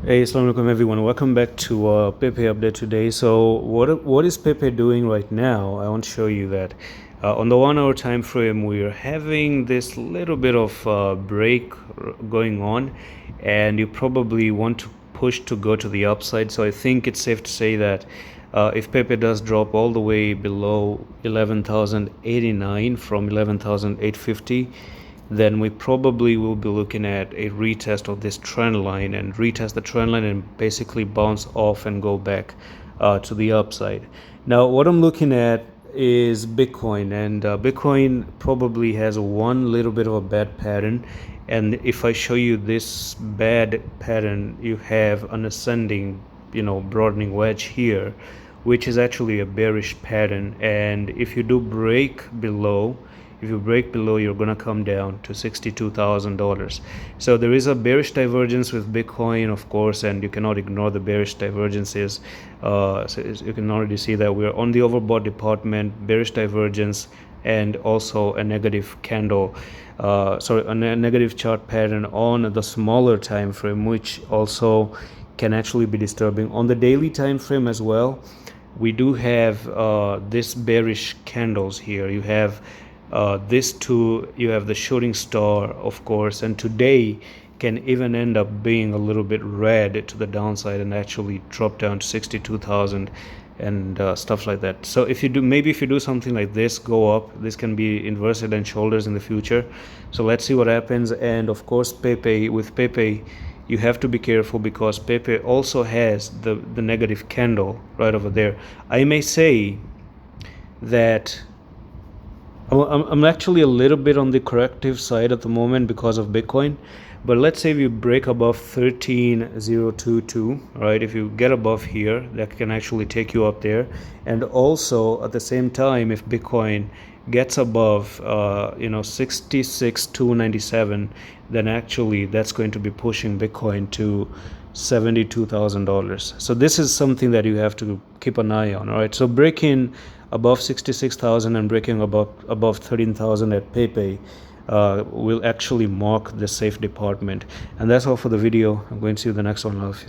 Hey, assalamu alaikum everyone. Welcome back to Pepe update today. So what is Pepe doing right now? I want to show you that on the 1 hour time frame we are having this little bit of break going on, and you probably want to push to go to the upside. So I think it's safe to say that if Pepe does drop all the way below 11,089 from 11,850, then we probably will be looking at a retest of this trend line and retest the trend line and basically bounce off and go back to the upside. Now what I'm looking at is Bitcoin, and Bitcoin probably has one little bit of a bad pattern, and if I show you this bad pattern, you have an ascending, broadening wedge here, which is actually a bearish pattern. And if you do break below, you're gonna come down to $62,000. So there is a bearish divergence with Bitcoin, of course, and you cannot ignore the bearish divergences. So you can already see that we're on the overbought department, bearish divergence, and also a negative candle, a negative chart pattern on the smaller time frame, which also can actually be disturbing. On the daily time frame as well, we do have this bearish candles here. You have this two, you have the shooting star, of course, and today can even end up being a little bit red to the downside and actually drop down to 62,000 and stuff like that. So if you do something like this, go up, this can be inverse head and shoulders in the future. So let's see what happens. And of course Pepe, you have to be careful because Pepe also has the negative candle right over there. I may say that I'm actually a little bit on the corrective side at the moment because of Bitcoin, but let's say we break above 13,022, right? If you get above here, that can actually take you up there. And also at the same time, if Bitcoin gets above 66,297, then actually that's going to be pushing Bitcoin to $72,000. So this is something that you have to keep an eye on. All right, so breaking above 66,000 and breaking above 13,000 at Pepe will actually mark the safe department. And that's all for the video. I'm going to see you in the next one. Love you.